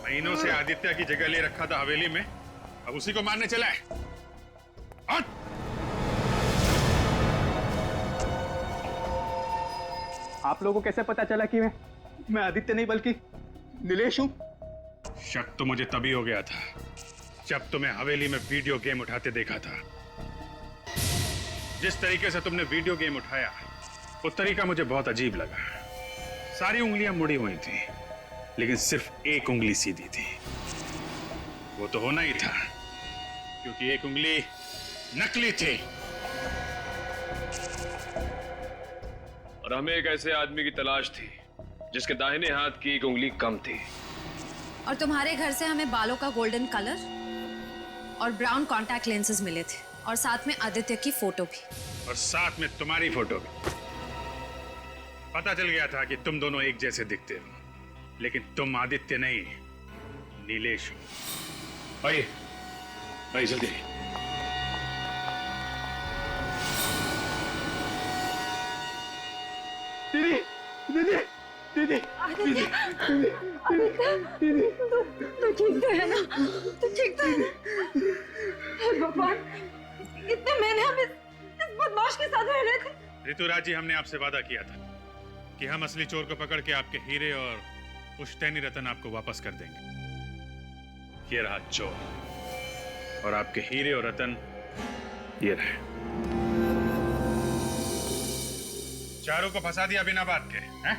महीनों से आदित्य की जगह ले रखा था हवेली में, अब उसी को मारने चला है। हट! आप लोगों को कैसे पता चला कि मैं आदित्य नहीं बल्कि नीलेश हूं? शक तो मुझे तभी हो गया था जब तुम्हें हवेली में वीडियो गेम उठाते देखा था। जिस तरीके से तुमने वीडियो गेम उठाया वो तरीका मुझे बहुत अजीब लगा। सारी उंगलियां मुड़ी हुई थी लेकिन सिर्फ एक उंगली सीधी थी। वो तो होना ही था क्योंकि एक उंगली नकली थी। और हमें एक ऐसे आदमी की तलाश थी जिसके दाहिने हाथ की एक उंगली कम थी। और तुम्हारे घर से हमें बालों का गोल्डन कलर और ब्राउन कॉन्टैक्ट लेंसेज मिले थे और साथ में आदित्य की फोटो भी। और साथ में तुम्हारी फोटो भी। पता चल गया था कि तुम दोनों एक जैसे दिखते हो, लेकिन तुम आदित्य नहीं नीलेश हो। आइए आइए जल्दी आइए। दीदी दीदी दीदी आदित्य, आदित्य, तू ठीक तो है ना? तू ठीक तो है? हे भगवान, इतने महीने हम इस बदमाश के साथ रह रहे थे। ऋतुराज जी, हमने आपसे वादा किया था कि हम असली चोर को पकड़ के आपके हीरे और पुश्तैनी रतन आपको वापस कर देंगे। ये रहा चोर और आपके हीरे और रतन ये रहे। चारों को फंसा दिया बिना बात के, हैं?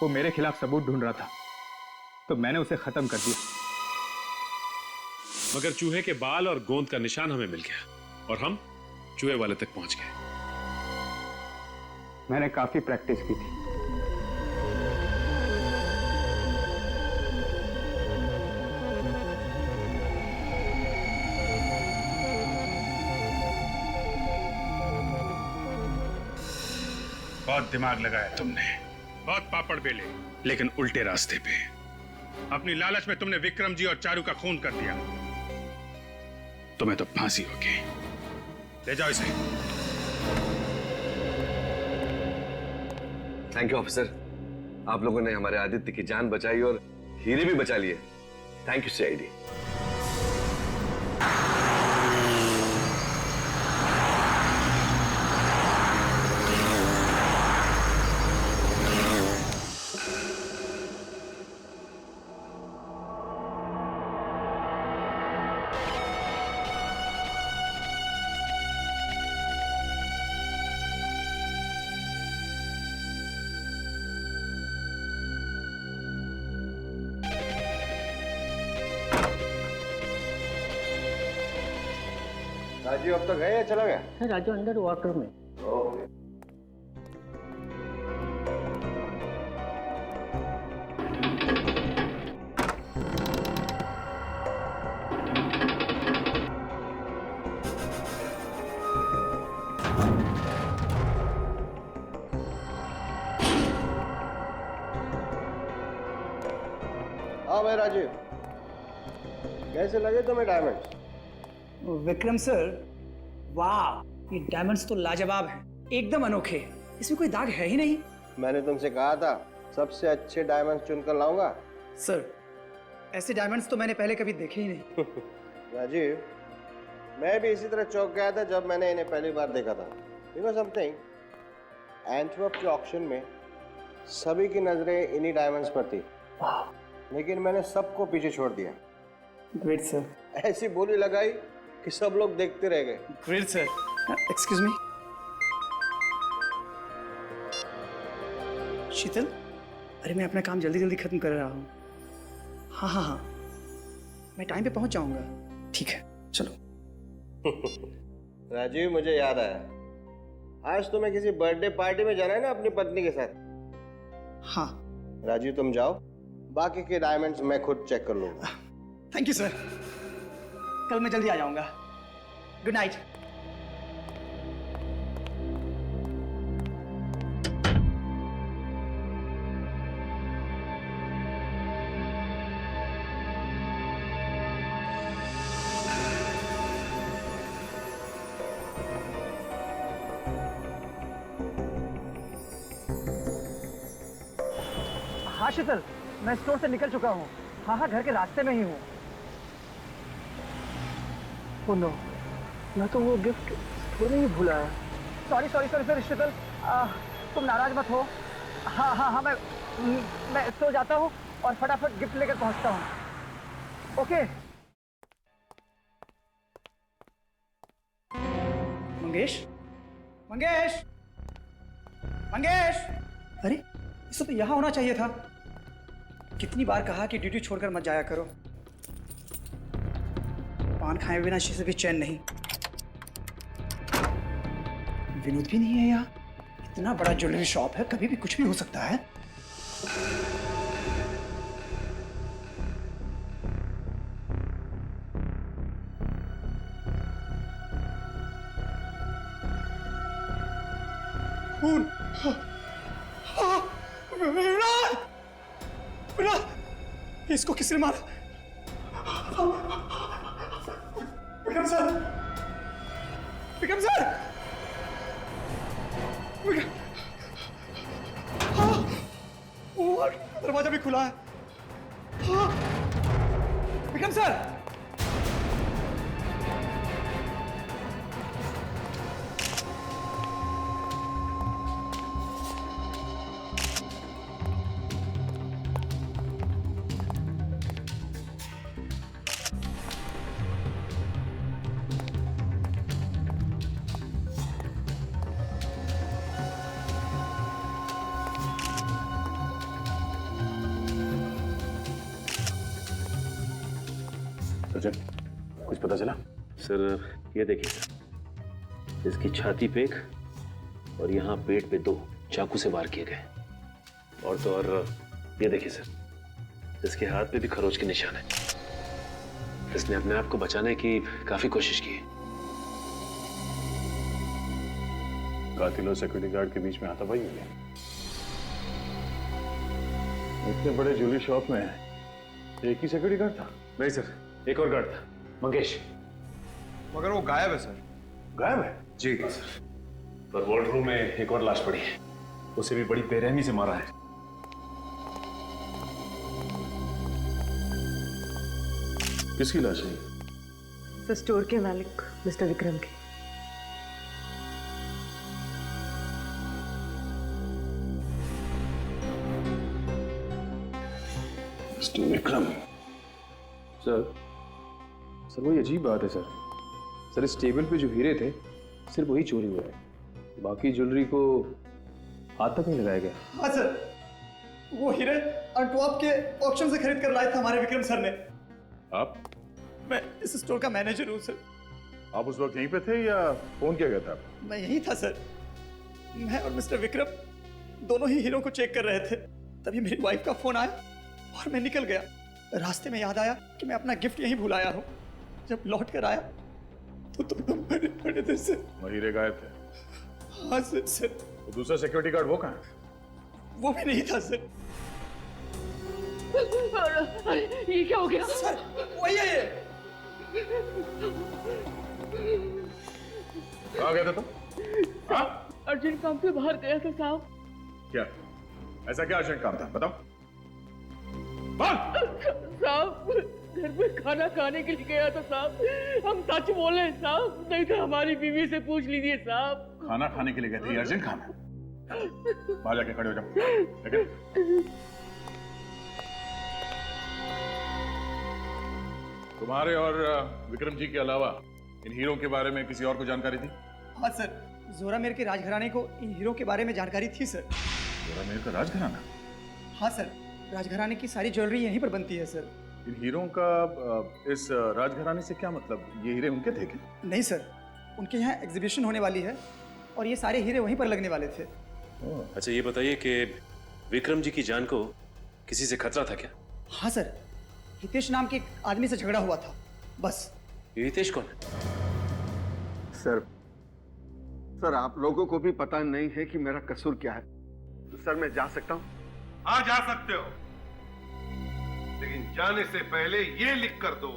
वो मेरे खिलाफ सबूत ढूंढ रहा था तो मैंने उसे खत्म कर दिया। मगर चूहे के बाल और गोंद का निशान हमें मिल गया और हम चूहे वाले तक पहुंच गए। मैंने काफी प्रैक्टिस की थी। बहुत दिमाग लगाया तुमने, बहुत पापड़ बेले, लेकिन उल्टे रास्ते पे। अपनी लालच में तुमने विक्रम जी और चारू का खून कर दिया। तुम्हें तो फांसी होगी। ले जाओ इसे। थैंक यू ऑफिसर, आप लोगों ने हमारे आदित्य की जान बचाई और हीरे भी बचा लिए। Thank you CID. राजीव अब तक गए या चला गया? राजू अंडर वाटर में। ओके। हाँ भाई राजीव, कैसे लगे तुम्हें डायमंड्स? विक्रम सर, वाह, ये डायमंड्स तो लाजवाब हैं, एकदम अनोखे। इसमें कोई दाग है ही नहीं। मैंने तुमसे कहा था सबसे अच्छे डायमंड्स चुनकर लाऊंगा। सर, ऐसे डायमंड्स तो मैंने पहले कभी देखे ही नहीं। राजीव, मैं भी इसी तरह चौंक गया था जब मैंने इन्हें पहली बार देखा था। यू नो समथिंग, एंटवर्प के ऑक्शन में सभी की नजरें इन्हीं डायमंड्स पर थी, लेकिन मैंने सबको पीछे छोड़ दिया। Great sir. ऐसी बोली लगाई कि सब लोग देखते रह गए। Great sir. एक्सक्यूज मी, शीतल, अरे मैं अपना काम जल्दी जल्दी खत्म कर रहा हूँ। हाँ हाँ हाँ, मैं टाइम पे पहुंच जाऊंगा। ठीक है, चलो। राजीव, मुझे याद आया, आज तुम्हें किसी बर्थडे पार्टी में जाना है ना अपनी पत्नी के साथ? हाँ। राजीव तुम जाओ, बाकी के डायमंड्स मैं खुद चेक कर लूंगा। थैंक यू सर, कल मैं जल्दी आ जाऊंगा। Good night. हाँ शीतल, मैं स्टोर से निकल चुका हूँ। हाँ हाँ, घर के रास्ते में ही हूँ। ओह नो, मैं तो वो गिफ्ट स्टोर में ही भूला है। सॉरी सॉरी सॉरी सॉरी शीतल, तुम नाराज मत हो। हाँ हाँ हाँ, मैं सो जाता हूँ और फटाफट गिफ्ट लेकर पहुँचता हूँ। ओके। मंगेश, मंगेश, मंगेश! अरे, इसे तो यहाँ होना चाहिए था। कितनी बार कहा कि ड्यूटी छोड़कर मत जाया करो। पान खाए बिना से भी चैन नहीं। विनोद भी नहीं है यहाँ। इतना बड़ा ज्वेलरी शॉप है, कभी भी कुछ भी हो सकता है। खून! विनोद! विनोद! इसको किसने मारा? विक्रम सर! विक्रम सर! दरवाजा भी खुला है। विक्रम सर! कुछ पता चला? सर ये देखिए सर, इसकी छाती पे एक और यहाँ पेट पे 2 चाकू से वार किए गए। और तो और ये देखिए सर, इसके हाथ पे भी खरोच के निशान है। इसने अपने आप को बचाने की काफी कोशिश की। कातिल और सिक्योरिटी गार्ड के बीच में हाथापाई हुई है। इतने बड़े ज्वेलरी शॉप में एक ही सिक्योरिटी गार्ड था? नहीं सर, एक और गार्ड था, मंगेश। मगर वो गायब है सर। गायब है? जी सर। पर वॉर्ड रूम में एक और लाश पड़ी है, उसे भी बड़ी बेरहमी से मारा है। किसकी लाश है? सर स्टोर के मालिक मिस्टर विक्रम की। मिस्टर विक्रम? सर वही अजीब बात है सर इस टेबल पे जो हीरे थे सिर्फ वही चोरी हुए हैं। बाकी ज्वेलरी को हाथ तक नहीं लगाया गया। हाँ सर, वो हीरे अंटवर्प के ऑक्शन से खरीद कर लाए थे हमारे विक्रम सर ने। आप? मैं इस स्टोर का मैनेजर हूँ सर। आप उस वक्त यहीं पे थे या फोन किया गया था? मैं यहीं था सर। मैं और मिस्टर विक्रम दोनों ही हीरो को चेक कर रहे थे, तभी मेरी वाइफ का फोन आया और मैं निकल गया। रास्ते में याद आया कि मैं अपना गिफ्ट यहीं भुलाया हूँ। जब लौट कर आया तो दोनों मरे पड़े थे सर। वो हीरे गायब थे? हाँ सर। तो दूसरा सिक्योरिटी गार्ड वो कहाँ है? वो भी नहीं था सर। ये क्या हो गया? सर वही है ये। कहाँ गया था तुम? हाँ? अर्जेंट काम से बाहर गया था साहब। क्या ऐसा क्या अर्जेंट काम था, बताओ। साहब घर में खाना खाने के लिए गया था साहब। हम सच बोले साहब, नहीं तो हमारी बीवी से पूछ लीजिए साहब। खाना खाने के लिए गए थे? अर्जेंट काम है? बाहर जाके खड़े हो जाओ। लेकिन तुम्हारे और विक्रम जी के अलावा इन हीरो के बारे में किसी और को जानकारी थी? हाँ सर, जोरामेर के राजघराने को इन हीरो के बारे में जानकारी थी सर। जोरामेर का राजघराना? हाँ सर, राजघराने की सारी ज्वेलरी यहीं पर बनती है सर। इन हीरों का इस राजघराने से क्या मतलब? ये हीरे उनके थे क्या? नहीं सर, उनके यहाँ एग्जीबिशन होने वाली है और ये सारे हीरे वहीं पर लगने वाले थे। अच्छा ये बताइए कि विक्रम जी की जान को किसी से खतरा था क्या? हाँ सर, हितेश नाम के एक आदमी से झगड़ा हुआ था, बस। ये हितेश कौन है? सर आप लोगों को भी पता नहीं है कि मेरा कसूर क्या है। तो सर मैं जा सकता हूँ? हाँ जा सकते हो, लेकिन जाने से पहले ये लिख कर दो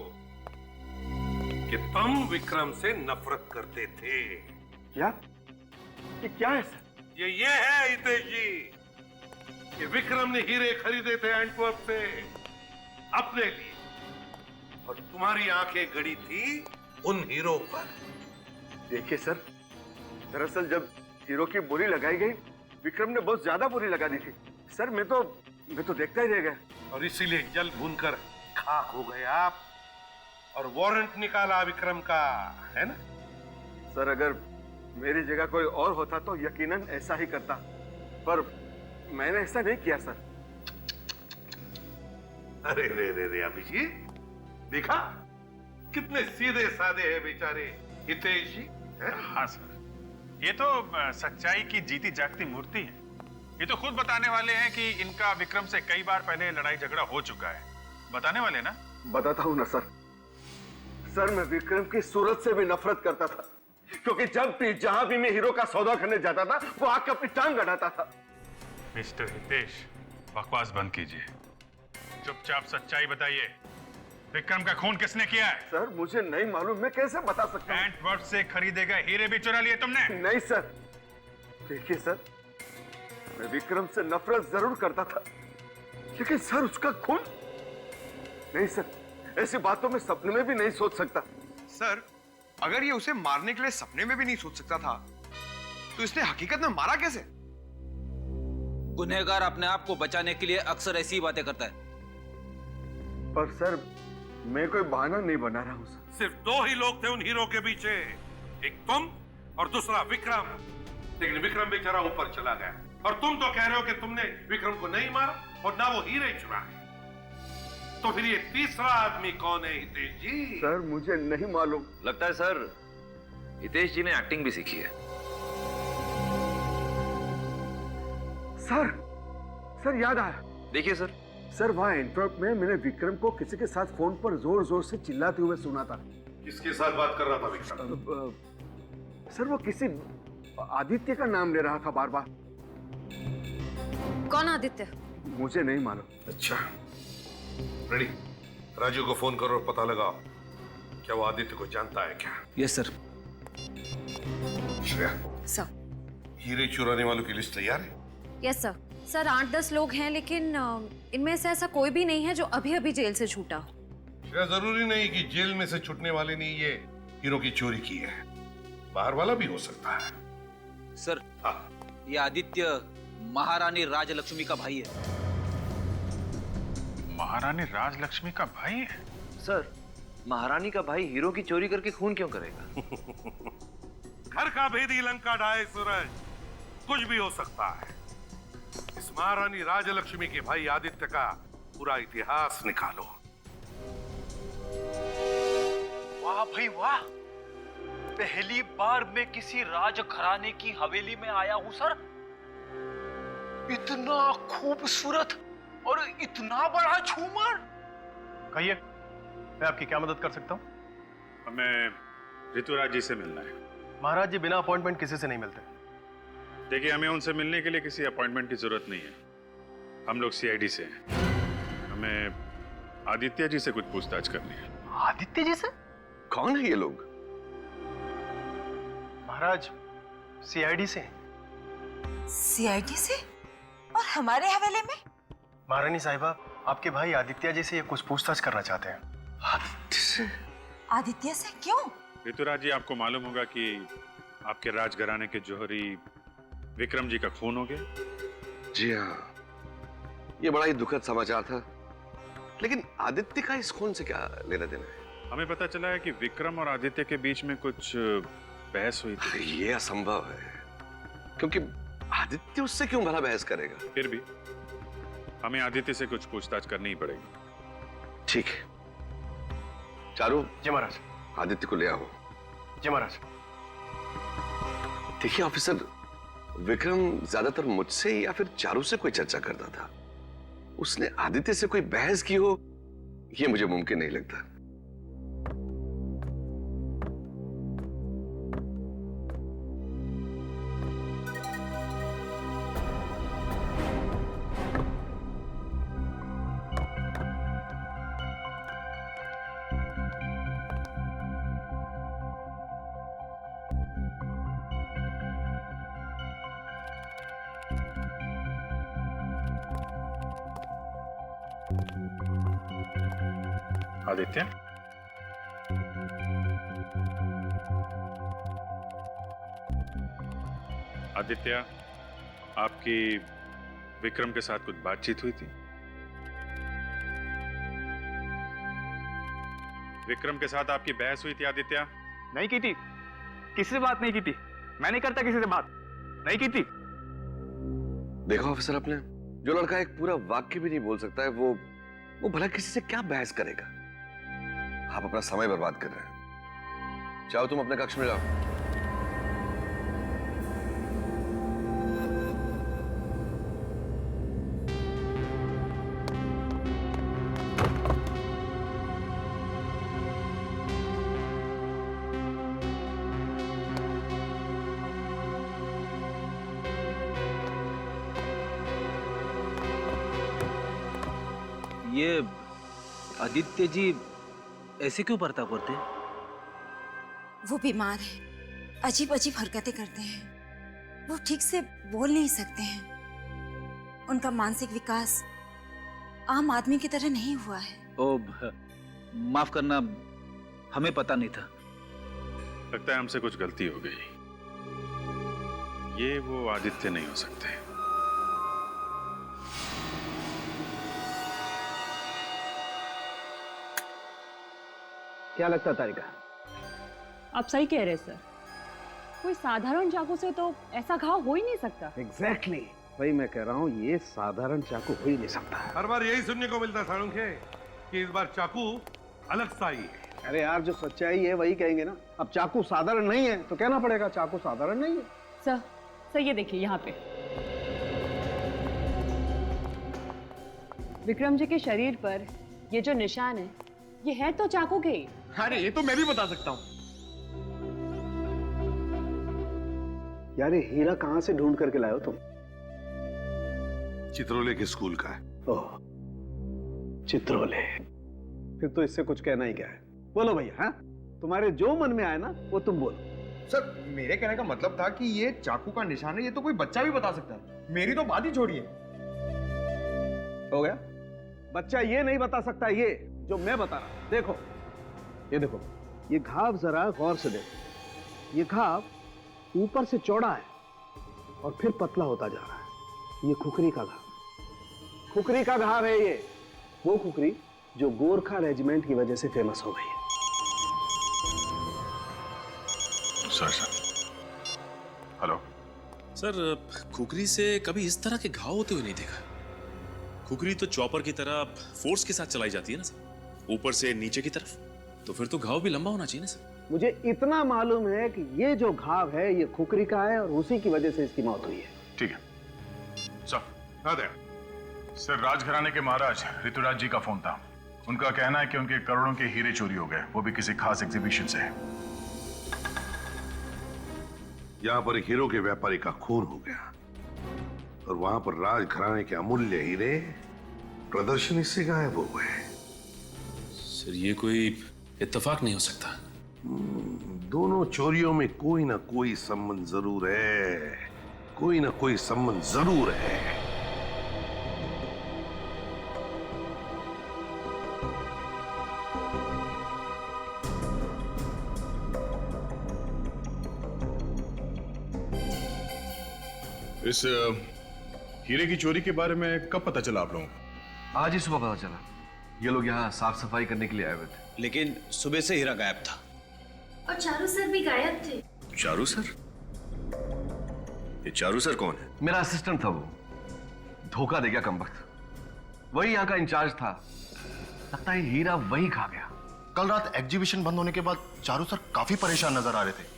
कि तुम विक्रम से नफरत करते थे। क्या? ये क्या है सर? ये है हितेश जी कि विक्रम ने हीरे खरीदे थे एंटवर्प से अपने लिए, और तुम्हारी आंखें गड़ी थी उन हीरो पर। देखिए सर, दरअसल जब हीरो की बोली लगाई गई, विक्रम ने बहुत ज्यादा बोली लगा दी थी। सर मैं तो देखता ही रह गया, और इसीलिए जल भूनकर खाक हो गए आप, और वारंट निकाला विक्रम का, है ना? सर अगर मेरी जगह कोई और होता तो यकीनन ऐसा ही करता, पर मैंने ऐसा नहीं किया सर। अरे रे रे रे अभिजीत, देखा कितने सीधे साधे हैं बेचारे हितेश जी। हाँ सर, ये तो सच्चाई की जीती जागती मूर्ति है। ये तो खुद बताने वाले हैं कि इनका विक्रम से कई बार पहले लड़ाई झगड़ा हो चुका है। बताने वाले ना? बताता हूं ना सर। सर मैं विक्रम की सूरत से भी नफरत करता था, क्योंकि जब भी जहां भी मैं हीरो का सौदा करने जाता था, वो आके अपनी टांग अड़ाता था। मिस्टर हितेश, बकवास बंद कीजिए, चुपचाप सच्चाई बताइए। विक्रम का खून किसने किया है? सर मुझे नहीं मालूम, मैं कैसे बता सकता हूं? एंटवर्प से खरीदे गए हीरे भी चुरा लिए तुमने? नहीं सर। देखिए सर, मैं विक्रम से नफरत जरूर करता था, लेकिन सर उसका खून नहीं सर, ऐसी बातों में सपने में भी नहीं सोच सकता। सर अगर ये उसे मारने के लिए सपने में भी नहीं सोच सकता था, तो इसने हकीकत में मारा कैसे? गुनहगार अपने आप को बचाने के लिए अक्सर ऐसी ही बातें करता है। पर सर मैं कोई बहाना नहीं बना रहा हूं सर। सिर्फ दो ही लोग थे उन हीरो के पीछे, एक तुम और दूसरा विक्रम। लेकिन विक्रम बेचारा ऊपर चला गया, और तुम तो कह रहे हो कि तुमने विक्रम को नहीं मारा और ना वो हीरे चुराए। तो फिर ये तीसरा आदमी कौन है हितेश जी? सर मुझे नहीं मालूम। लगता है सर हितेश जी ने एक्टिंग भी सीखी है। सर याद आया। देखिए सर वहां एंटवर्प में मैंने विक्रम को किसी के साथ फोन पर जोर जोर से चिल्लाते हुए सुना था। किसके साथ बात कर रहा था विक्रम? सर वो किसी आदित्य का नाम ले रहा था बार बार। कौन आदित्य? मुझे नहीं मालूम। अच्छा, रेडी, राजू को फोन करो और पता लगाओ क्या वो आदित्य को जानता है क्या। Yes sir. श्रेया, सर। हीरे चुराने वालों की लिस्ट तैयार है? Yes sir. सर 8-10 लोग हैं, लेकिन इनमें से ऐसा कोई भी नहीं है जो अभी अभी जेल से छूटा हो। श्रेया, जरूरी नहीं कि जेल में से छूटने वाले ने ये हीरो की चोरी की है, बाहर वाला भी हो सकता है। सर ये आदित्य महारानी राजलक्ष्मी का भाई है। महारानी राजलक्ष्मी का भाई है? सर महारानी का भाई हीरो की चोरी करके खून क्यों करेगा? घर का भेदी लंका ढाए सूरज, कुछ भी हो सकता है। इस महारानी राजलक्ष्मी के भाई आदित्य का पूरा इतिहास निकालो। वाह भाई वाह, पहली बार मैं किसी राज घराने की हवेली में आया हूं सर। इतना खूबसूरत और इतना बड़ा झूमर। कहिए, मैं आपकी क्या मदद कर सकता हूँ? हमें ऋतुराज जी से मिलना है। महाराज जी बिना अपॉइंटमेंट किसी से नहीं मिलते। देखिए, हमें उनसे मिलने के लिए किसी अपॉइंटमेंट की जरूरत नहीं है। हम लोग सीआईडी से हैं। हमें आदित्य जी से कुछ पूछताछ करनी है। आदित्य जी से? कौन है ये लोग? महाराज सीआईडी से। सीआईडी से? और हमारे हवेले में? महारानी साहिबा, आपके भाई आदित्य जी से ये कुछ पूछताछ करना चाहते हैं। आदित्य से? आदित्य से क्यों? ऋतुराज जी, आपको मालूम होगा कि आपके राजघराने के जौहरी विक्रम जी का खून हो गया। जी हाँ, ये बड़ा ही दुखद समाचार था, लेकिन आदित्य का इस खून से क्या लेना देना है? हमें पता चला है कि विक्रम और आदित्य के बीच में कुछ बहस हुई थी। ये असंभव है, क्योंकि आदित्य उससे क्यों भला बहस करेगा? फिर भी हमें आदित्य से कुछ पूछताछ करनी ही पड़ेगी। ठीक है, चारू। जी महाराज। आदित्य को ले आओ। जी महाराज। देखिए ऑफिसर, विक्रम ज्यादातर मुझसे या फिर चारू से कोई चर्चा करता था। उसने आदित्य से कोई बहस की हो, यह मुझे मुमकिन नहीं लगता। आदित्य, आदित्य, आपकी विक्रम के साथ कुछ बातचीत हुई थी? विक्रम के साथ आपकी बहस हुई थी आदित्य? नहीं की थी, किसी से बात नहीं की थी। मैं नहीं करता किसी से बात, नहीं की थी। देखो ऑफिसर, आपने जो लड़का एक पूरा वाक्य भी नहीं बोल सकता है, वो भला किसी से क्या बहस करेगा? आप अपना समय बर्बाद कर रहे हैं। चाहो तुम अपने कक्ष में जाओ। ये आदित्य जी ऐसे क्यों बर्ताव करते हैं? वो बीमार है, अजीब अजीब हरकतें करते हैं। वो ठीक से बोल नहीं सकते हैं। उनका मानसिक विकास आम आदमी की तरह नहीं हुआ है। ओ, माफ करना, हमें पता नहीं था। लगता है हमसे कुछ गलती हो गई। ये वो आदित्य नहीं हो सकते। क्या लगता है तारिका? आप सही कह रहे हैं सर, कोई साधारण चाकू से तो ऐसा घाव हो ही नहीं सकता। एग्जैक्टली, वही मैं कह रहा हूँ, ये साधारण चाकू हो ही नहीं सकता। हर बार यही सुनने को मिलता सालुंखे कि इस बार चाकू अलग सा ही है। अरे यार, जो सच्चाई है वही कहेंगे ना। अब चाकू साधारण नहीं है तो कहना पड़ेगा चाकू साधारण नहीं है। सर ये देखिए, यहाँ पे विक्रम जी के शरीर पर ये जो निशान है, ये है तो चाकू के ही। अरे ये तो मैं भी बता सकता हूँ। यार, ये हीरा कहाँ से ढूंढ करके लाए हो तुम? चित्रोले के स्कूल का है। ओह, चित्रोले। फिर तो इससे कुछ कहना ही क्या है। बोलो भैया, हाँ, तुम्हारे जो मन में आए ना वो तुम बोलो। सर, मेरे कहने का मतलब था कि ये चाकू का निशान है, ये तो कोई बच्चा भी बता सकता है। मेरी तो बात ही छोड़िए। हो गया? बच्चा ये नहीं बता सकता, ये जो मैं बता रहा हूं। देखो, ये देखो, ये घाव जरा गौर से देखो। ये घाव ऊपर से चौड़ा है और फिर पतला होता जा रहा है। ये खुकरी का घाव, खुकरी का घाव है ये। वो खुकरी जो गोरखा रेजिमेंट की वजह से फेमस हो गई है। सर, हेलो सर, खुकरी से कभी इस तरह के घाव होते हुए नहीं देखा। खुकरी तो चॉपर की तरह फोर्स के साथ चलाई जाती है ना सर, ऊपर से नीचे की तरफ। तो फिर तो घाव भी लंबा होना चाहिए ना सर। मुझे इतना मालूम है कि ये जो घाव है ये खुकरी का है और उसी की वजह से इसकी मौत हुई है। ठीक है सर, राजघराने के महाराज ऋतुराज जी का फोन था। उनका कहना है कि उनके करोड़ों के हीरे चोरी हो गए, वो भी किसी खास एग्जीबिशन से। यहाँ पर एक हीरो के व्यापारी का खून हो गया और वहां पर राजघराने के अमूल्य हीरे प्रदर्शनी से गायब हो गए। सर, ये कोई इत्तेफाक नहीं हो सकता। दोनों चोरियों में कोई ना कोई संबंध जरूर है, कोई ना कोई संबंध जरूर है। इस हीरे की चोरी के बारे में कब पता चला आप लोगों को? आज ही सुबह पता चला। ये लोग यहाँ साफ सफाई करने के लिए आए हुए थे, लेकिन सुबह से हीरा गायब था। और चारू सर भी गायब थे। चारू सर? ये चारू सर कौन है? मेरा असिस्टेंट था वो, धोखा दे गया कमबख्त। वही यहाँ का इंचार्ज था। लगता है हीरा वही खा गया। कल रात एग्जीबिशन बंद होने के बाद चारू सर काफी परेशान नजर आ रहे थे।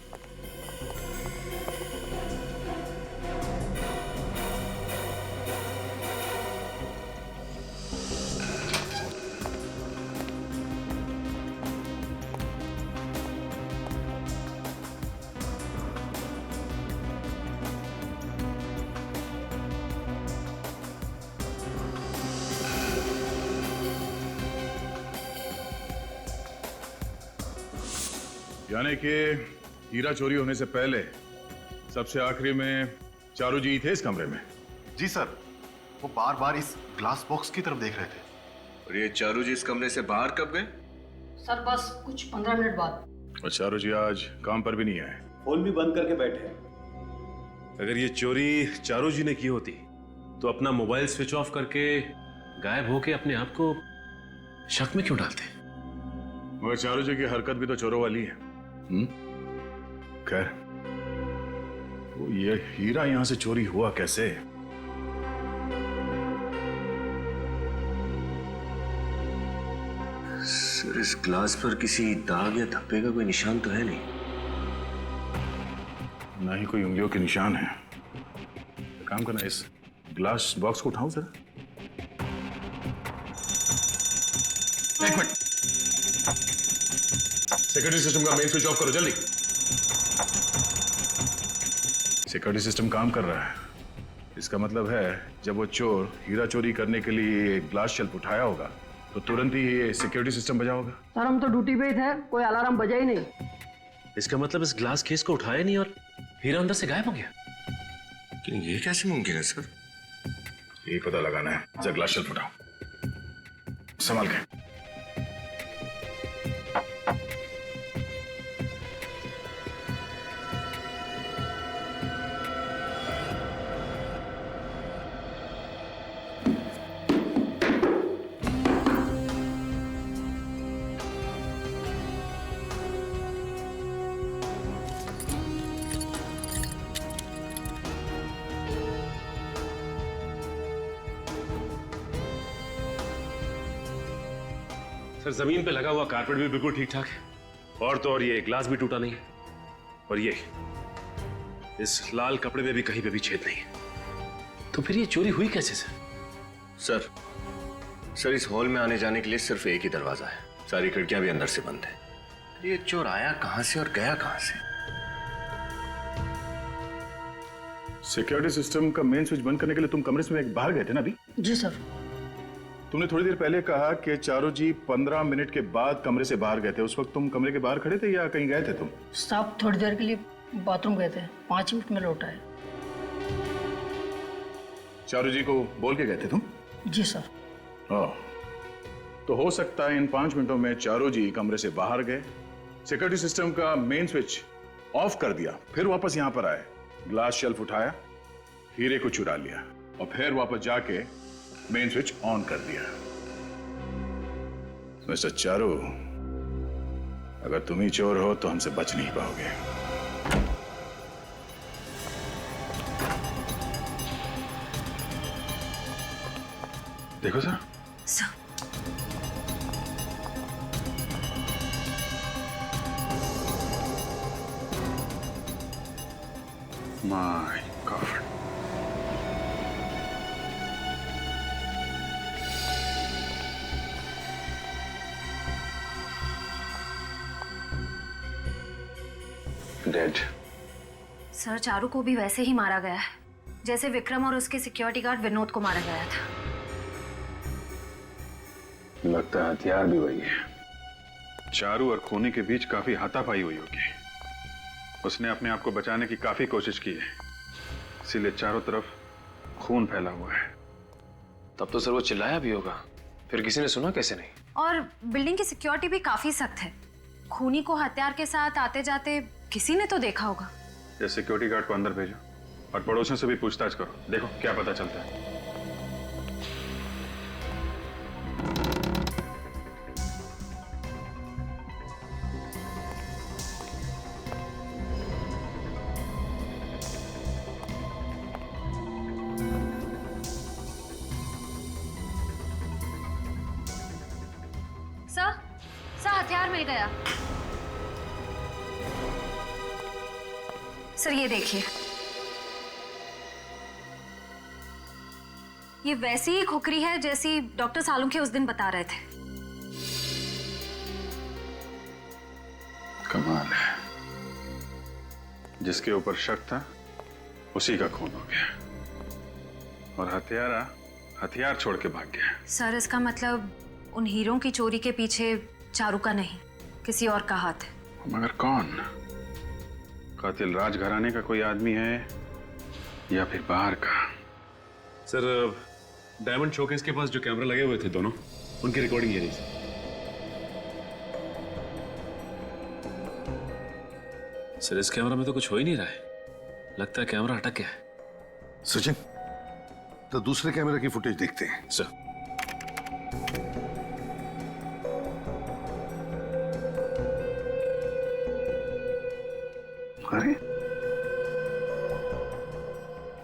यानी कि हीरा चोरी होने से पहले सबसे आखिरी में चारू जी थे इस कमरे में? जी सर, वो बार बार इस ग्लास बॉक्स की तरफ देख रहे थे। और ये चारू जी इस कमरे से बाहर कब गए? सर बस कुछ 15 मिनट बाद। और चारू जी आज काम पर भी नहीं आए। फोन भी बंद करके बैठे हैं। अगर ये चोरी चारू जी ने की होती तो अपना मोबाइल स्विच ऑफ करके गायब होके अपने आप को शक में क्यों डालते? मगर चारू जी की हरकत भी तो चोरों वाली है। खैर, वो ये हीरा यहां से चोरी हुआ कैसे? सर, इस ग्लास पर किसी दाग या धब्बे का कोई निशान तो है नहीं। ना ही कोई उंगलियों के निशान है। तो काम करना, इस ग्लास बॉक्स को उठाऊं जरा। एक मिनट, सिक्योरिटी सिस्टम का मेन स्विच ऑफ करो जल्दी। सिक्योरिटी सिस्टम काम कर रहा है। इसका मतलब है जब वो चोर हीरा चोरी करने के लिए ग्लास शेल्फ उठाया होगा तो तुरंत ही ये सिक्योरिटी सिस्टम बजा होगा। सर हम तो ड्यूटी पे ही थे, कोई अलार्म बजा ही नहीं। इसका मतलब इस ग्लास केस को उठाया नहीं और हीरा अंदर से गायब हो गया। लेकिन ये कैसे मुमकिन है सर? यही पता लगाना है। जरा ग्लास शेल्फ उठाओ, संभाल के। सर, जमीन पे लगा हुआ कारपेट भी बिल्कुल ठीक ठाक है, और तो और ये ग्लास भी टूटा नहीं है, और ये इस लाल कपड़े में भी कहीं पे भी छेद नहीं है। तो फिर ये चोरी हुई कैसे सर? सर इस हॉल में आने जाने के लिए सिर्फ एक ही दरवाजा है, सारी खिड़कियां भी अंदर से बंद है। ये चोर आया कहां से और गया कहां से? सिक्योरिटी सिस्टम का मेन स्विच बंद करने के लिए तुम कमरे से बाहर गए थे ना अभी? जी सर। तुमने थोड़ी देर पहले कहा कि चारू जी 15 मिनट के बाद कमरे से बाहर गए थे। उस वक्त तुम कमरे के बाहर खड़े थे या कहीं गए थे तुम? साहब थोड़ी देर के लिए बाथरूम गए थे, 5 मिनट में लौट आए। चारू जी को बोल के गए थे तुम? जी सर। तो हो सकता है इन 5 मिनटों में चारू जी कमरे से बाहर गए, सिक्योरिटी सिस्टम का मेन स्विच ऑफ कर दिया, फिर वापस यहां पर आए, ग्लास शेल्फ उठाया, हीरे को चुरा लिया और फिर वापस जाके मेन स्विच ऑन कर दिया। मिस्टर चारू, अगर तुम ही चोर हो तो हमसे बच नहीं पाओगे। देखो sir. My God. Dead. Sir Charu को भी वैसे ही मारा गया है जैसे विक्रम और उसके सिक्योरिटी गार्ड विनोद को मारा गया था। लगता है हथियार भी वही है। चारू और खूनी के बीच काफी हाथापाई हुई होगी। उसने अपने आप को बचाने की काफी कोशिश की है, इसीलिए चारों तरफ खून फैला हुआ है। तब तो सर वो चिल्लाया भी होगा, फिर किसी ने सुना कैसे नहीं? और बिल्डिंग की सिक्योरिटी भी काफी सख्त है। खूनी को हथियार के साथ आते जाते किसी ने तो देखा होगा। ये सिक्योरिटी गार्ड को अंदर भेजो और पड़ोसियों से भी पूछताछ करो, देखो क्या पता चलता है। सर हथियार मिल गया। सर ये देखिए, ये वैसी ही खुकरी है जैसी डॉक्टर सालुंखे उस दिन बता रहे थे। कमाल है, जिसके ऊपर शक था उसी का खून हो गया और हत्यारा हथियार छोड़ के भाग गया। सर इसका मतलब उन हीरों की चोरी के पीछे चारू का नहीं, किसी और का हाथ है। मगर कौन? कातिल राजघराने का कोई आदमी है या फिर बाहर का? सर डायमंड शोकेस के पास जो कैमरा लगे हुए थे दोनों, उनकी रिकॉर्डिंग ये रही सर। सर इस कैमरा में तो कुछ हो ही नहीं रहा है, लगता है कैमरा अटक गया है। सचिन, तो दूसरे कैमरे की फुटेज देखते हैं। सर अरे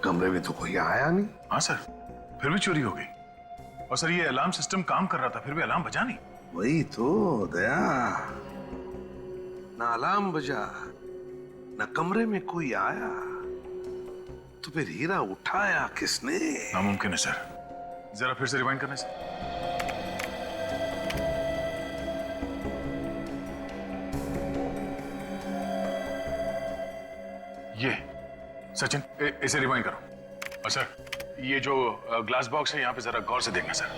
कमरे में तो कोई आया नहीं। हाँ सर, फिर भी चोरी हो गई। और सर ये अलार्म सिस्टम काम कर रहा था, फिर भी अलार्म बजा नहीं। वही तो दया, ना अलार्म बजा, ना कमरे में कोई आया, तो फिर हीरा उठाया किसने? नामुमकिन है सर, जरा फिर से रिवाइंड करना है सर। ये सचिन, इसे रिवाइंड करो। और सर ये जो ग्लास बॉक्स है यहाँ पे जरा गौर से देखना सर।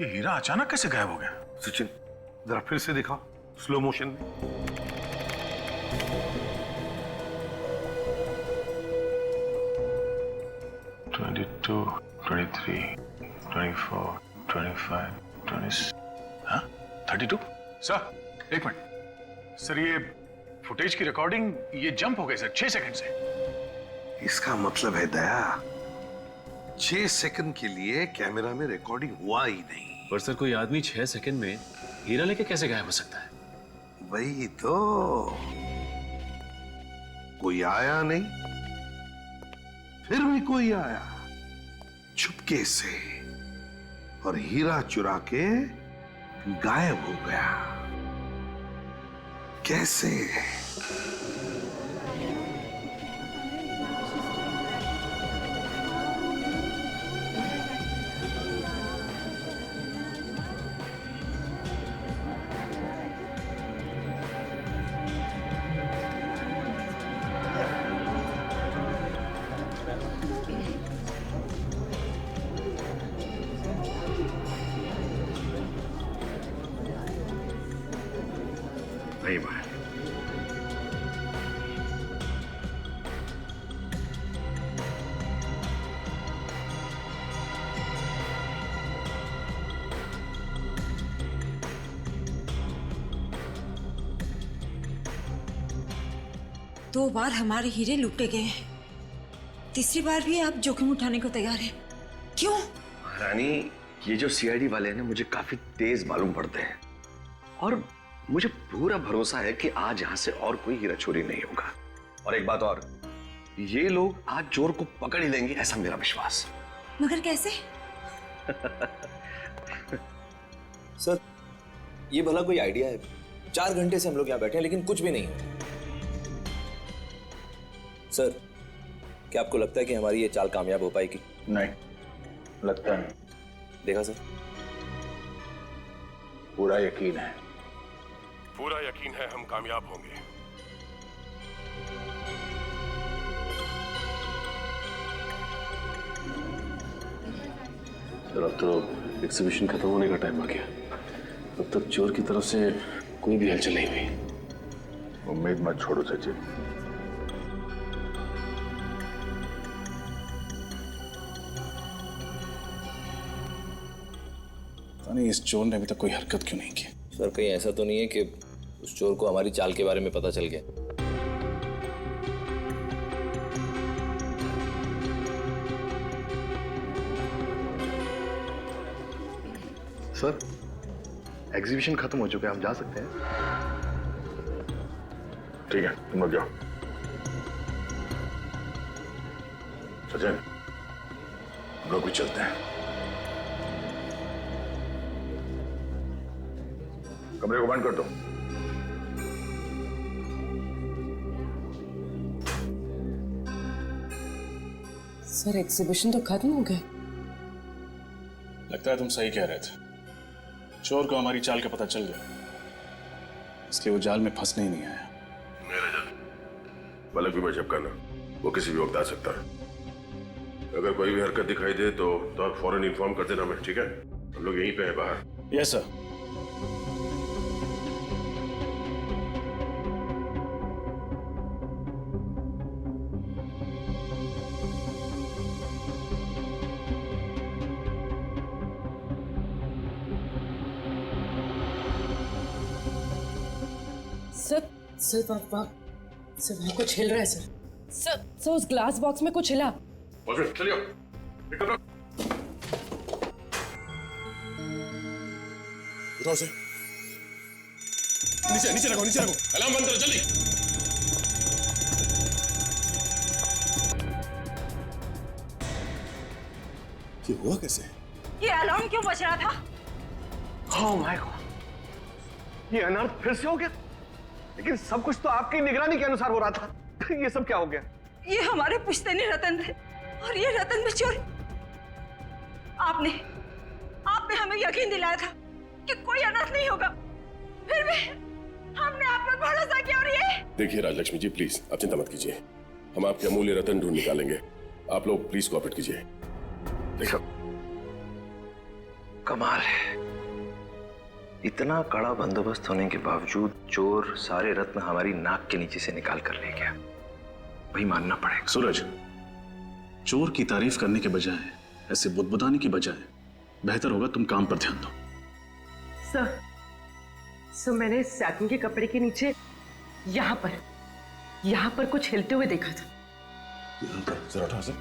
ये हीरा अचानक कैसे गायब हो गया? सचिन जरा फिर से दिखाओ स्लो मोशन में। Two, 23, 24, 25, 26, हाँ 32? सर एक मिनट सर, ये फुटेज की रिकॉर्डिंग ये जंप हो गई सर 6 सेकंड से। इसका मतलब है दया 6 सेकंड के लिए कैमरा में रिकॉर्डिंग हुआ ही नहीं। पर सर कोई आदमी 6 सेकंड में हीरा लेके कैसे गायब हो सकता है? वही तो, कोई आया नहीं, फिर भी कोई आया चुपके से और हीरा चुरा के गायब हो गया। कैसे? नहीं बाहर। दो बार हमारे हीरे लूटे गए हैं, तीसरी बार भी आप जोखिम उठाने को तैयार हैं। क्यों? रानी, ये जो सीआईडी वाले हैं ना मुझे काफी तेज मालूम पड़ते हैं और मुझे पूरा भरोसा है कि आज यहां से और कोई हीरा चोरी नहीं होगा। और एक बात और, ये लोग आज चोर को पकड़ ही लेंगे, ऐसा मेरा विश्वास। मगर कैसे? सर ये भला कोई आइडिया है? 4 घंटे से हम लोग यहाँ बैठे हैं लेकिन कुछ भी नहीं है। सर क्या आपको लगता है कि हमारी ये चाल कामयाब हो पाएगी? नहीं, लगता नहीं। देखा सर, पूरा यकीन है। पूरा यकीन है हम कामयाब होंगे। सर अब तो एग्जीबिशन खत्म होने का टाइम आ गया, अब तक चोर की तरफ से कोई भी हलचल नहीं हुई। उम्मीद मत छोड़ो सचिन। नहीं, इस चोर ने अभी तक कोई हरकत क्यों नहीं की? सर कहीं ऐसा तो नहीं है कि उस चोर को हमारी चाल के बारे में पता चल गया? सर एग्जीबिशन खत्म हो चुका है, हम जा सकते हैं। ठीक है, तुम लोग जाओ। सचिन हम लोग भी चलते हैं। कमरे को बंद कर दो। सर एग्जीबिशन तो खत्म हो गया। लगता है तुम सही कह रहे थे, चोर को हमारी चाल का पता चल गया, इसलिए वो जाल में फंसने ही नहीं आया। मेरा जल पलक भी बचप करना, वो किसी भी वक्त आ सकता है। अगर कोई भी हरकत दिखाई दे तो आप फौरन इन्फॉर्म कर देना हमें, ठीक है? हम लोग यहीं पे हैं बाहर। Yes sir. सर वहाँ कुछ हिल रहा है सर। सर उस ग्लास बॉक्स में कुछ हिला। चलिए उठाओ से। नीचे रखो अलार्म बंद करो जल्दी। ये हुआ कैसे? ये अलार्म क्यों बज रहा था? ओह माय गॉड, ये अनर्थ फिर से हो गया। लेकिन सब कुछ तो आपकी निगरानी के अनुसार हो रहा था। ये सब क्या हो गया? ये हमारे पुश्तैनी रतन थे और ये रतन में चोरी। आपने हमें यकीन दिलाया था कि कोई अनर्थ नहीं होगा, फिर भी हमने आप पर भरोसा किया और ये। देखिए राजलक्ष्मी जी, प्लीज आप चिंता मत कीजिए, हम आपके अमूल्य रतन ढूंढ निकालेंगे। आप लोग प्लीज कोऑपरेट कीजिए। देखो, कमाल है, इतना कड़ा बंदोबस्त होने के बावजूद चोर सारे रत्न हमारी नाक के नीचे से निकाल कर ले गया। वही मानना पड़ेगा। सूरज, चोर की तारीफ करने के बजाय ऐसे बुदबुदाने की बजाय बेहतर होगा तुम काम पर ध्यान दो। सर मैंने सैटिन के कपड़े के नीचे यहाँ पर कुछ हिलते हुए देखा था। यहाँ पर जरा उठाओ सर,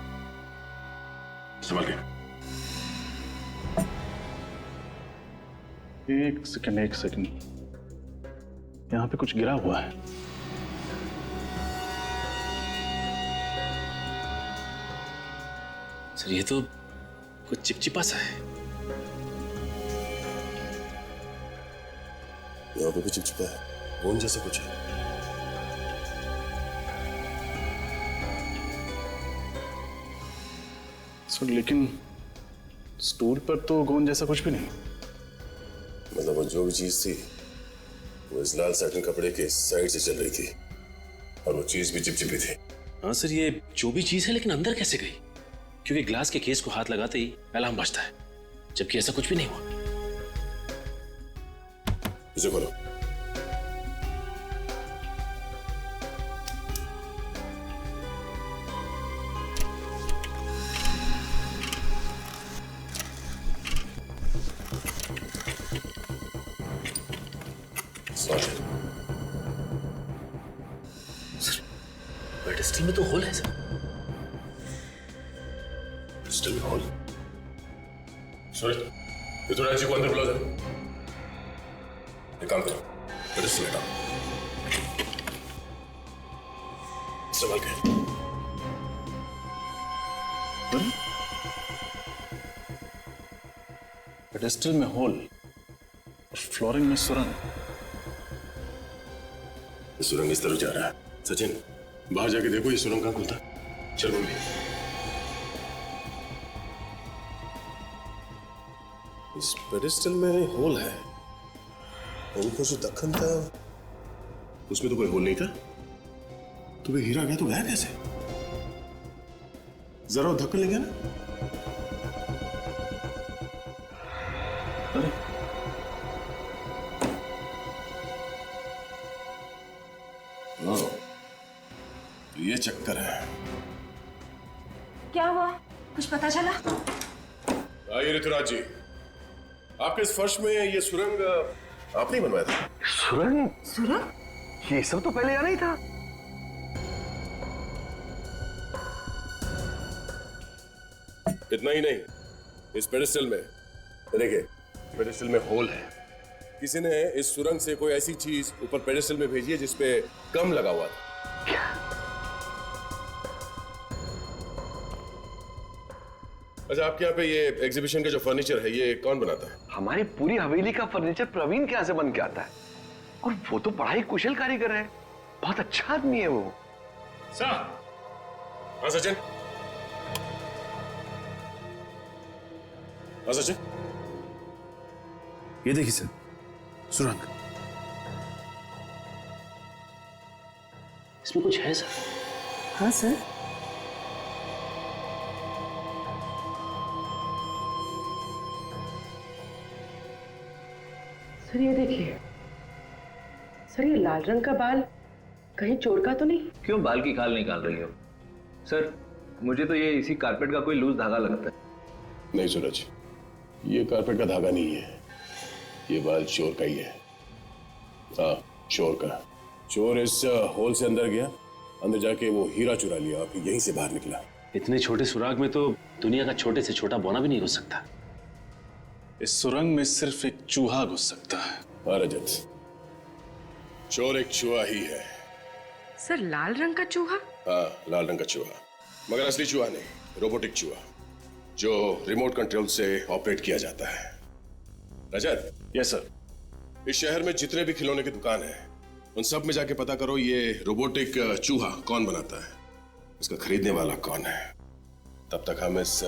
संभाल के। एक सेकंड, यहाँ पे कुछ गिरा हुआ है। सर ये तो कुछ चिपचिपा सा है। यहाँ पे भी चिपचिपा है, गोंद जैसा कुछ है। सर लेकिन स्टूल पर तो गोंद जैसा कुछ भी नहीं। मतलब वो जो भी चीज थी वो इस लाल सैटिन कपड़े के साइड से चल रही थी और वो चीज भी चिपचिपी थी। हाँ सर, ये जो भी चीज है लेकिन अंदर कैसे गई? क्योंकि ग्लास के केस को हाथ लगाते ही अलार्म बजता है, जबकि ऐसा कुछ भी नहीं हुआ। इसे खोलो। पेडिस्टल में तो होल है सर। पेडिस्टल में होल? सूरज, ये तो राजी को अंदर बुला दे। एक काम करो, पेडिस्टल हटाओ, संभाल के। पेडिस्टल में होल, फ्लोरिंग में सुरंग। सुरंग इस तरफ जा रहा है। सचिन, बाहर जाके देखो ये सुरंग कहाँ खुलता है। चल मम्मी। इस पेडिस्टल में होल है, ऊपर जो दक्कन था उसमें तो कोई होल नहीं था। तो वे हीरा गया तो गया कैसे? जरा धक्कन ले गया ना। अरे तो ये चक्कर है। क्या हुआ, कुछ पता चला? आइए ऋतुराज जी, आपके इस फर्श में ये सुरंग आपने बनवाया था? सुरंग? ये सब तो पहले यहाँ नहीं था। इतना ही नहीं, इस पेडिस्टल में देखिए, पेडिस्टल में होल है। किसी ने इस सुरंग से कोई ऐसी चीज ऊपर पेडिस्टल में भेजी है जिसपे कम लगा हुआ था। अच्छा, आपके यहाँ पे ये एग्जीबिशन का जो फर्नीचर है ये कौन बनाता है? हमारी पूरी हवेली का फर्नीचर प्रवीण के यहाँ से बन के आता है, और वो तो बड़ा ही कुशल कारीगर है, बहुत अच्छा आदमी है वो। सर। हाँ सचिन। हाँ सचिन, ये देखिए सर, सुरंग। इसमें कुछ है सर? हाँ सर। सर ये देखिए, सर ये लाल रंग का बाल कहीं चोर का तो नहीं? क्यों बाल की खाल निकाल रही हो? सर मुझे तो ये इसी कारपेट का कोई लूज धागा लगता है। नहीं सूरज, ये कारपेट का धागा नहीं है, ये बाल चोर का ही है। हाँ, चोर का। चोर इस होल से अंदर गया, अंदर जाके वो हीरा चुरा लिया, फिर यहीं से बाहर निकला। इतने छोटे सुराग में तो दुनिया का छोटे से छोटा बौना भी नहीं घुस सकता। इस सुरंग में सिर्फ एक चूहा घुस सकता है। हाँ रजत, चोर एक चूहा ही है। सर लाल रंग का चूहा? हाँ, लाल रंग का चूहा, मगर असली चूहा नहीं, रोबोटिक चूहा जो रिमोट कंट्रोल से ऑपरेट किया जाता है। रजत। Yes sir. इस शहर में जितने भी खिलौने की दुकान है उन सब में जाके पता करो ये रोबोटिक चूहा कौन बनाता है, इसका खरीदने वाला कौन है। तब तक हम इस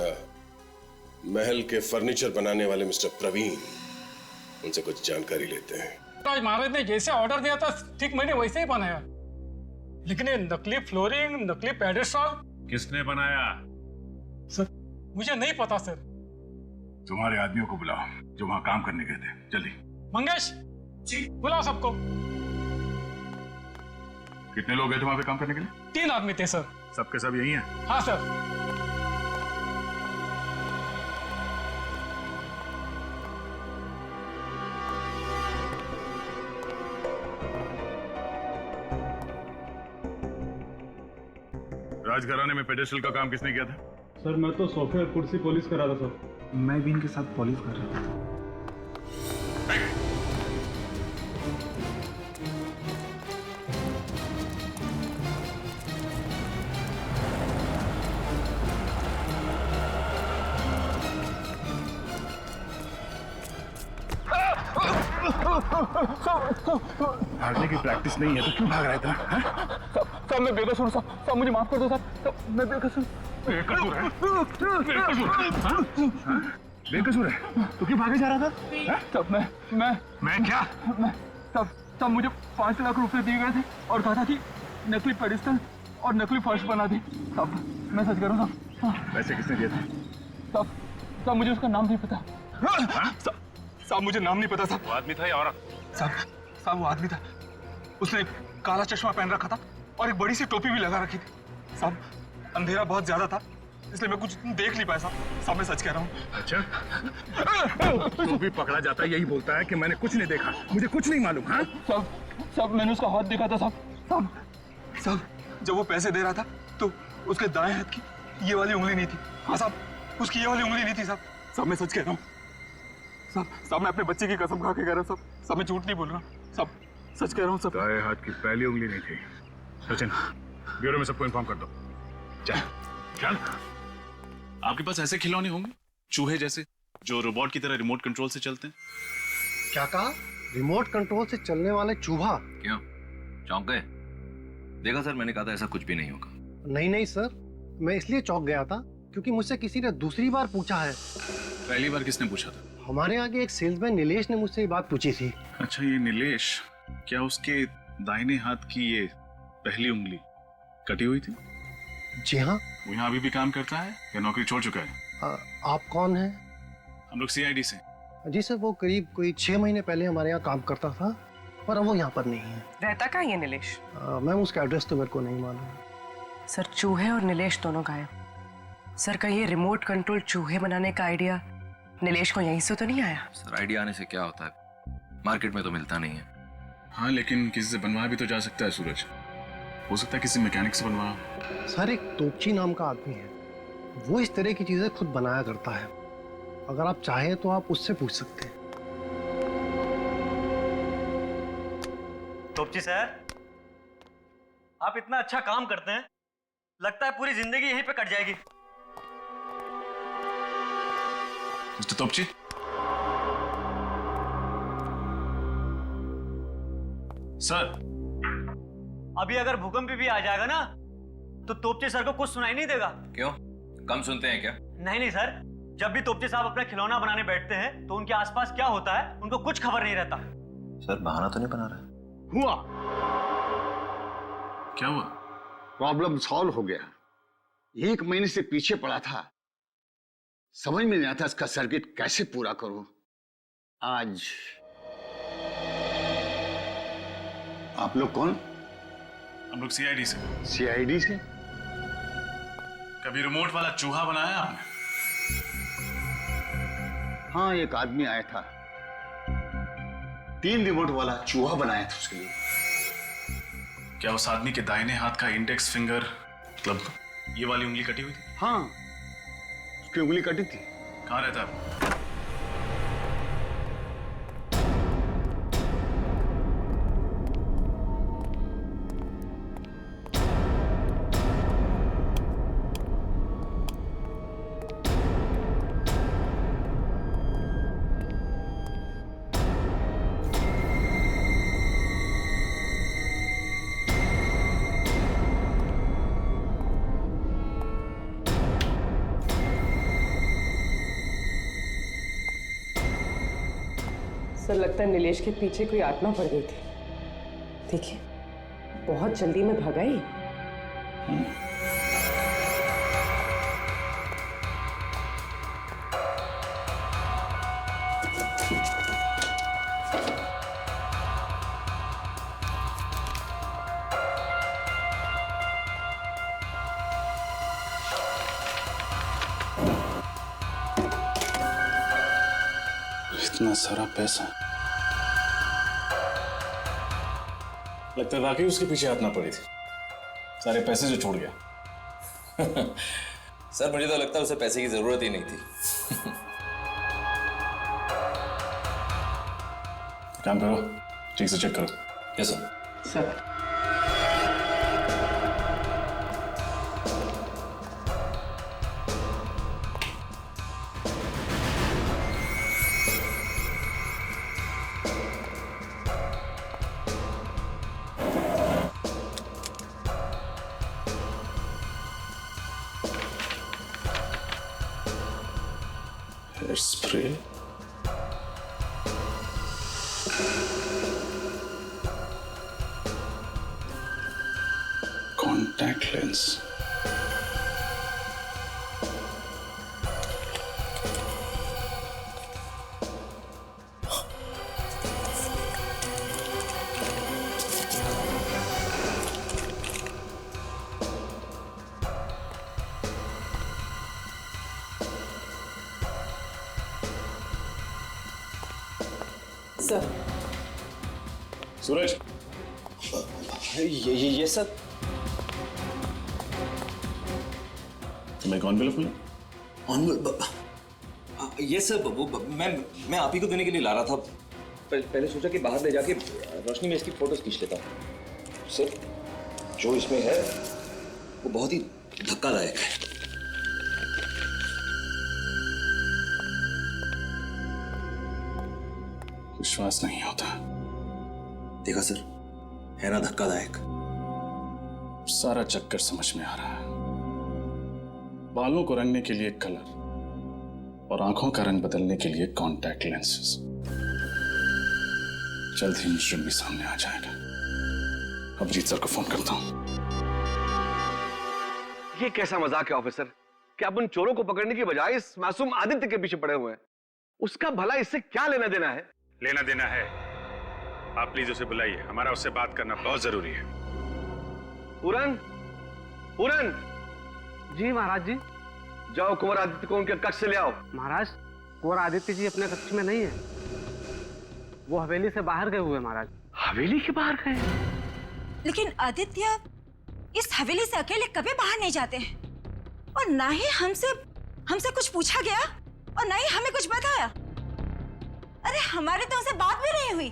महल के फर्नीचर बनाने वाले मिस्टर प्रवीण, उनसे कुछ जानकारी लेते हैं। आज महाराज ने जैसे ऑर्डर दिया था ठीक मैंने वैसे ही बनाया, लेकिन ये नकली फ्लोरिंग, नकली पेडेस्टल किसने बनाया? सर मुझे नहीं पता सर। तुम्हारे आदमियों को बुलाओ जो वहां काम करने गए थे, जल्दी। मंगेश जी बुलाओ सबको। कितने लोग गए थे वहां पे काम करने के लिए? 3 आदमी थे सर। सबके सब यही हैं? हाँ सर। राजघराने में पेडेस्टल का काम किसने किया था? सर मैं तो सोफे और कुर्सी पॉलिश कर रहा था सर। मैं भी इनके साथ पॉलिश कर रहा था। भागने की प्रैक्टिस नहीं है तो क्यों भाग रहा था? साहब मैं बेकसूर हूँ साहब, मुझे माफ कर दो साहब, मैं बेकसूर। बेकसूर है? बेकसूर है तो क्यों भागे जा रहा था? साहब मैं क्या? साहब मुझे 5 लाख रुपए दिए गए थे और कहा था कि नकली पेडिस्टल और नकली फर्श बना दी। साहब मैं सच कह रहा हूँ साहब। पैसे किसने दिए थे? साहब मुझे उसका नाम नहीं पता। साहब मुझे नाम नहीं पता साहब। वो आदमी था या औरत? साहब वो आदमी था, उसने काला चश्मा पहन रखा था और एक बड़ी सी टोपी भी लगा रखी थी। साहब अंधेरा बहुत ज्यादा था इसलिए मैं कुछ देख नहीं पाया साहब मैं सच कह रहा हूँ। अच्छा तो भी पकड़ा जाता है यही बोलता है कि मैंने कुछ नहीं देखा, मुझे कुछ नहीं मालूम। हाँ साहब मैंने उसका हाथ देखा था साहब। जब वो पैसे दे रहा था तो उसके दाएं हाथ की ये वाली उंगली नहीं थी। हाँ साहब उसकी ये वाली उंगली नहीं थी साहब मैं सच कह रहा हूँ साहब मैं अपने बच्चे की कसम खा के कह रहा हूँ साहब मैं झूठ नहीं बोल रहा साहब सच कह रहा हूँ साहब। दाएं हाथ की पहली उंगली नहीं थी। सचिन ब्यूरो में सबको इन्फॉर्म कर दो। चल। आपके पास ऐसे खिलौने होंगे चूहे जैसे जो रोबोट की तरह रिमोट कंट्रोल से चलते हैं? क्या कहा? रिमोट कंट्रोल से चलने वाले चूहा? क्यों चौंक गए? देखा सर मैंने कहा था ऐसा कुछ भी नहीं होगा। नहीं सर, मैं इसलिए चौंक गया था क्योंकि मुझसे किसी ने दूसरी बार पूछा है। पहली बार किसने पूछा था? हमारे आगे एक सेल्समैन नीलेश ने मुझसे ये बात पूछी थी। अच्छा ये नीलेश, क्या उसके दाहिने हाथ की ये पहली उंगली कटी हुई थी? जी हाँ। वो यहाँ अभी भी काम करता है या नौकरी छोड़ चुका है? आप कौन हैं? हम लोग सीआईडी से। जी सर वो करीब कोई 6 महीने पहले हमारे यहाँ काम करता था पर अब वो यहाँ पर नहीं है। रहता कहाँ है नीलेश? मैम उसका एड्रेस तो मेरे को नहीं मालूम। सर चूहे और नीलेश दोनों गायब। सर का ये रिमोट कंट्रोल चूहे बनाने का आइडिया नीलेश को यहीं से तो नहीं आया? सर आइडिया आने से क्या होता है, मार्केट में तो मिलता नहीं है। हाँ लेकिन किसी से बनवाया भी तो जा सकता है सूरज, हो सकता है किसी मैकेनिक से बनवाया। सर एक तोपची नाम का आदमी है, वो इस तरह की चीजें खुद बनाया करता है। अगर आप चाहें तो आप उससे पूछ सकते हैं। तोपची सर आप इतना अच्छा काम करते हैं, लगता है पूरी जिंदगी यहीं पे कट जाएगी। मिस्टर तोपची, सर अभी अगर भूकंप भी आ जाएगा ना तो तोपची सर को कुछ सुनाई नहीं देगा। क्यों, कम सुनते हैं क्या? नहीं सर, जब भी तोपची साहब अपना खिलौना बनाने बैठते हैं तो उनके आसपास क्या होता है उनको कुछ खबर नहीं रहता। सर बहाना तो नहीं बना रहा? हुआ क्या हुआ? प्रॉब्लम सॉल्व हो गया। 1 महीने से पीछे पड़ा था, समझ में नहीं आता इसका सर्किट कैसे पूरा करूं। आज आप लोग कौन? हम लोग सीआईडी से। सीआईडी से? कभी रिमोट वाला चूहा बनाया आपने? हाँ एक आदमी आया था, 3 रिमोट वाला चूहा बनाया था उसके लिए। क्या उस आदमी के दाहिने हाथ का इंडेक्स फिंगर, मतलब ये वाली उंगली कटी हुई थी? हाँ, उसकी उंगली कटी थी। कहाँ रहता है? सर लगता है नीलेश के पीछे कोई आत्मा पड़ गई थी। देखिए बहुत जल्दी में भागा ही। इतना सारा पैसा, लगता है वाकई उसके पीछे हाथ ना पड़ी थी। सारे पैसे जो छोड़ गया। सर मुझे तो लगता है उसे पैसे की जरूरत ही नहीं थी। काम करो, ठीक से चेक करो। Yes sir. Sir spray, contact lens, sir. Suraj, ये सर। तुम्हें कौन बिल मिला? ये सर वो मैं आप ही को देने के लिए ला रहा था। पहले सोचा कि बाहर ले जाके रोशनी में इसकी फोटोज खींच लेता हूँ। सर जो इसमें है वो बहुत ही धक्कादायक है। विश्वास नहीं होता। देखा सर, है ना धक्कादायक। सारा चक्कर समझ में आ रहा है। बालों को रंगने के लिए कलर और आंखों का रंग बदलने के लिए कॉन्टैक्ट लेंसेज। जल्द ही मुजरिम भी सामने आ जाएगा। अब जीत सर को फोन करता हूं। ये कैसा मजाक है ऑफिसर कि आप उन चोरों को पकड़ने की बजाय इस मासूम आदित्य के पीछे पड़े हुए हैं। उसका भला इससे क्या लेना देना है? लेना देना है। आप प्लीज उसे बुलाइए, हमारा उससे बात करना बहुत जरूरी है। पूरन, पूरन। जी महाराज जी। जाओ कुंवर आदित्य को उनके कक्ष से ले आओ। महाराज कुंवर आदित्य जी अपने कक्ष में नहीं है, वो हवेली से बाहर गए हुए महाराज। हवेली के बाहर गए? लेकिन आदित्य इस हवेली से अकेले कभी बाहर नहीं जाते हैं, और ना ही हमसे कुछ पूछा गया और ना ही हमें कुछ बताया। अरे हमारी तो उनसे बात भी नहीं हुई।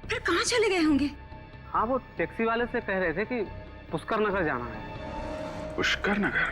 फिर कहाँ चले गए होंगे? हाँ वो टैक्सी वाले से कह रहे थे कि पुष्कर नगर जाना है। पुष्कर नगर?